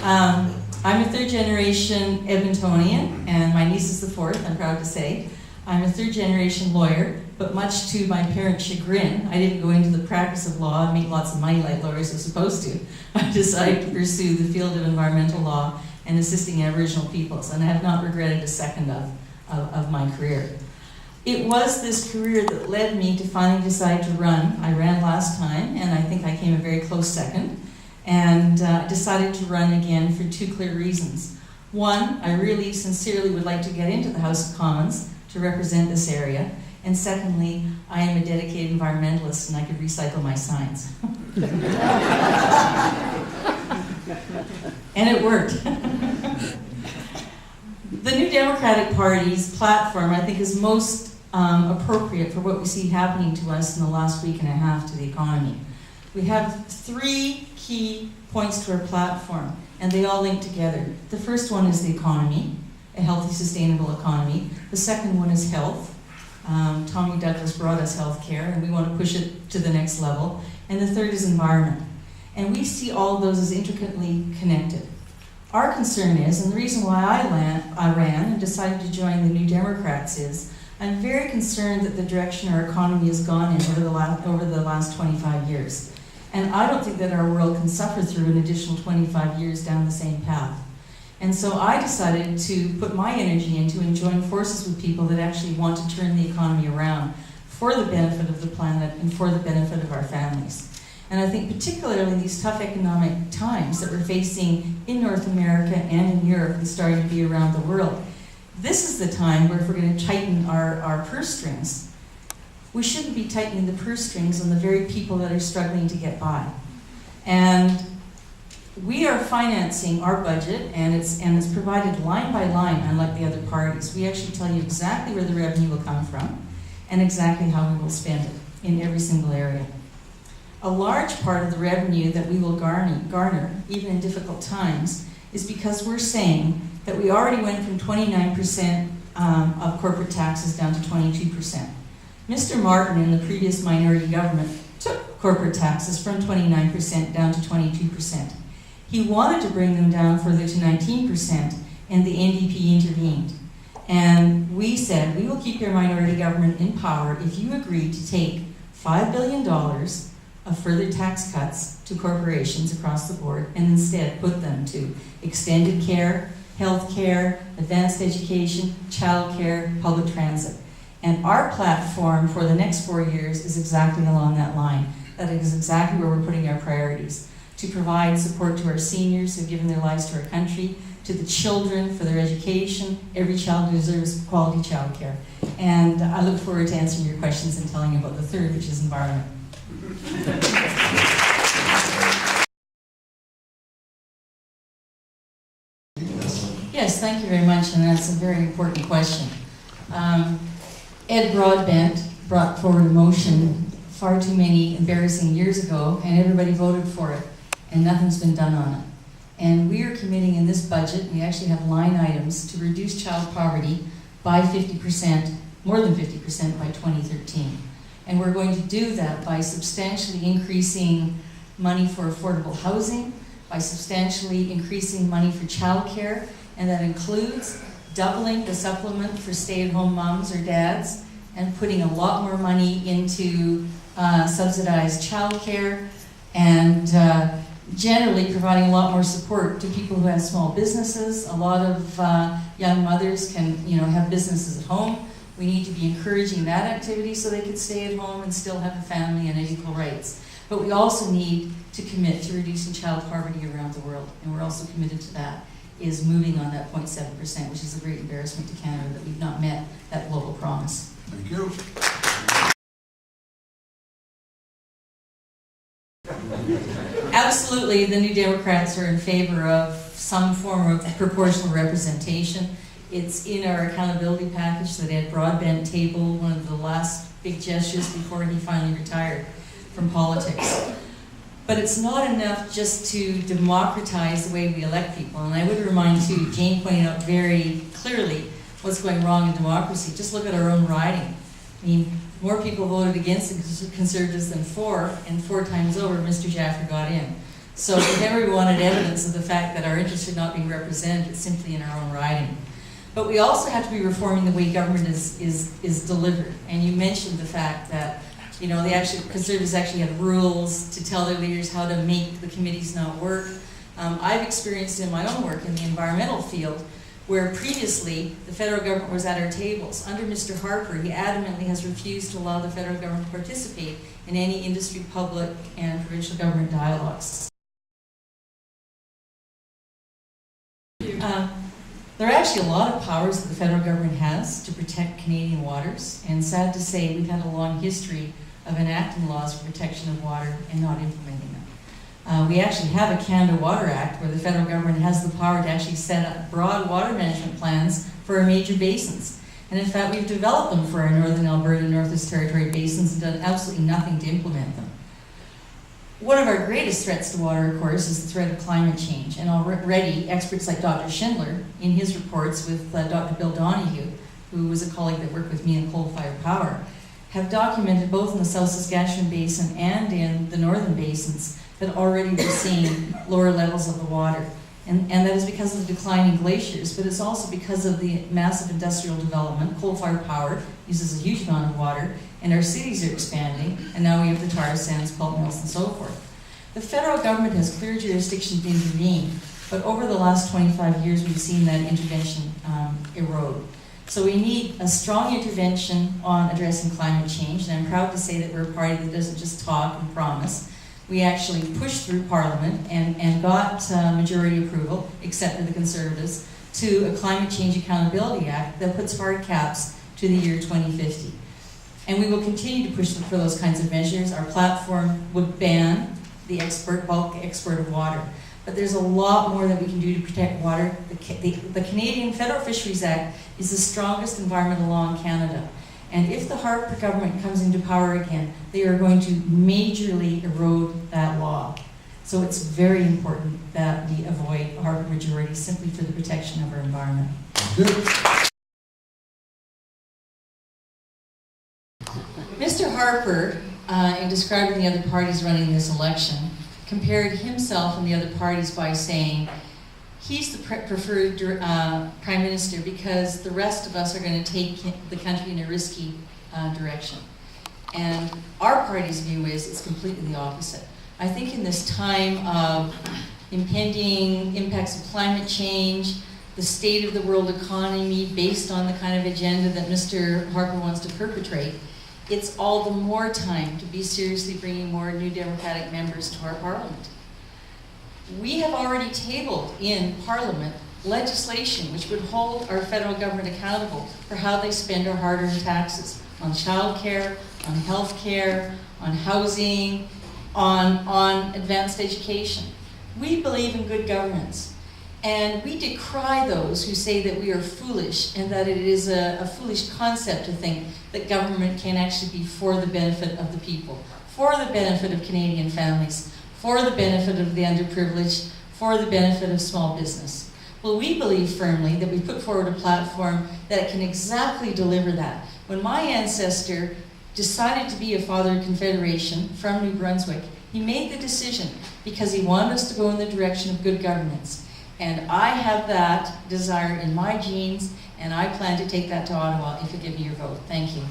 I'm a third generation Edmontonian, and my niece is the fourth, I'm proud to say. I'm a third generation lawyer, but much to my parents' chagrin, I didn't go into the practice of law and make lots of money like lawyers are supposed to. I decided to pursue the field of environmental law and assisting Aboriginal peoples, and I have not regretted a second of my career. It was this career that led me to finally decide to run. I ran last time, and I think I came a very close second, and decided to run again for two clear reasons. One, I really sincerely would like to get into the House of Commons to represent this area, and secondly, I am a dedicated environmentalist and I could recycle my signs. And it worked. The New Democratic Party's platform, I think, is most appropriate for what we see happening to us in the last week and a half to the economy. We have three key points to our platform, and they all link together. The first one is the economy, a healthy, sustainable economy. The second one is health. Tommy Douglas brought us health care, and we want to push it to the next level. And the third is environment. And we see all of those as intricately connected. Our concern is, and the reason why I ran and decided to join the New Democrats is, I'm very concerned that the direction our economy has gone in over the last 25 years. And I don't think that our world can suffer through an additional 25 years down the same path. And so I decided to put my energy into and join forces with people that actually want to turn the economy around for the benefit of the planet and for the benefit of our families. And I think particularly in these tough economic times that we're facing in North America and in Europe and starting to be around the world, this is the time where if we're going to tighten our purse strings, we shouldn't be tightening the purse strings on the very people that are struggling to get by. And we are financing our budget, and it's provided line by line, unlike the other parties. We actually tell you exactly where the revenue will come from and exactly how we will spend it in every single area. A large part of the revenue that we will garner, even in difficult times, is because we're saying that we already went from 29% of corporate taxes down to 22%. Mr. Martin in the previous minority government took corporate taxes from 29% down to 22%. He wanted to bring them down further to 19%, and the NDP intervened. And we said, we will keep your minority government in power if you agree to take $5 billion of further tax cuts to corporations across the board and instead put them to extended care, health care, advanced education, child care, public transit. And our platform for the next 4 years is exactly along that line. That is exactly where we're putting our priorities. To provide support to our seniors who've given their lives to our country, to the children for their education. Every child deserves quality child care. And I look forward to answering your questions and telling you about the third, which is environment. Yes, thank you very much, and that's a very important question. Ed Broadbent brought forward a motion far too many embarrassing years ago, and everybody voted for it, and nothing's been done on it. And we are committing in this budget, we actually have line items to reduce child poverty by 50%, more than 50% by 2013. And we're going to do that by substantially increasing money for affordable housing, by substantially increasing money for childcare, and that includes doubling the supplement for stay-at-home moms or dads, and putting a lot more money into subsidized childcare, and generally providing a lot more support to people who have small businesses. A lot of young mothers can, have businesses at home. We need to be encouraging that activity so they can stay at home and still have a family and equal rights. But we also need to commit to reducing child poverty around the world, and we're also committed to that, is moving on that 0.7%, which is a great embarrassment to Canada that we've not met that global promise. Thank you. Absolutely, the New Democrats are in favor of some form of proportional representation. It's in our accountability package that Ed Broadbent tabled, one of the last big gestures before he finally retired from politics. But it's not enough just to democratize the way we elect people. And I would remind too, Jane pointed out very clearly what's going wrong in democracy. Just look at our own riding. I mean, more people voted against the Conservatives than for, and 4 times over, Mr. Jaffer got in. So we never wanted evidence of the fact that our interests are not being represented, it's simply in our own riding. But we also have to be reforming the way government is delivered. And you mentioned the fact that, you know, Conservatives actually have rules to tell their leaders how to make the committees not work. I've experienced in my own work in the environmental field, where previously the federal government was at our tables. Under Mr. Harper, he adamantly has refused to allow the federal government to participate in any industry, public, and provincial government dialogues. There are actually a lot of powers that the federal government has to protect Canadian waters, and sad to say, we've had a long history of enacting laws for protection of water and not implementing them. We actually have a Canada Water Act where the federal government has the power to actually set up broad water management plans for our major basins. And in fact, we've developed them for our Northern Alberta and Northwest Territory basins and done absolutely nothing to implement them. One of our greatest threats to water, of course, is the threat of climate change. And already, experts like Dr. Schindler, in his reports with Dr. Bill Donahue, who was a colleague that worked with me in coal-fired power, have documented both in the South Saskatchewan Basin and in the northern basins that already we're seeing lower levels of the water. And that is because of the declining glaciers, but it's also because of the massive industrial development. Coal-fired power uses a huge amount of water, and our cities are expanding, and now we have the tar sands, pulp mills, and so forth. The federal government has clear jurisdiction to intervene, but over the last 25 years, we've seen that intervention erode. So we need a strong intervention on addressing climate change, and I'm proud to say that we're a party that doesn't just talk and promise. We actually pushed through Parliament and got majority approval, except for the Conservatives, to a Climate Change Accountability Act that puts hard caps to the year 2050. And we will continue to push for those kinds of measures. Our platform would ban the bulk export of water. But there's a lot more that we can do to protect water. The Canadian Federal Fisheries Act is the strongest environmental law in Canada. And if the Harper government comes into power again, they are going to majorly erode that law. So it's very important that we avoid a Harper majority simply for the protection of our environment. Mr. Harper, in describing the other parties running this election, compared himself and the other parties by saying he's the preferred Prime Minister because the rest of us are going to take the country in a risky direction. And our party's view is it's completely the opposite. I think in this time of impending impacts of climate change, the state of the world economy based on the kind of agenda that Mr. Harper wants to perpetrate, it's all the more time to be seriously bringing more new Democratic members to our Parliament. We have already tabled in Parliament legislation which would hold our federal government accountable for how they spend our hard-earned taxes on childcare, on health care, on housing, on advanced education. We believe in good governance, and we decry those who say that we are foolish and that it is a foolish concept to think that government can actually be for the benefit of the people, for the benefit of Canadian families, for the benefit of the underprivileged, for the benefit of small business. Well, we believe firmly that we put forward a platform that can exactly deliver that. When my ancestor decided to be a father of Confederation from New Brunswick, he made the decision because he wanted us to go in the direction of good governance. And I have that desire in my genes, and I plan to take that to Ottawa if you give me your vote. Thank you.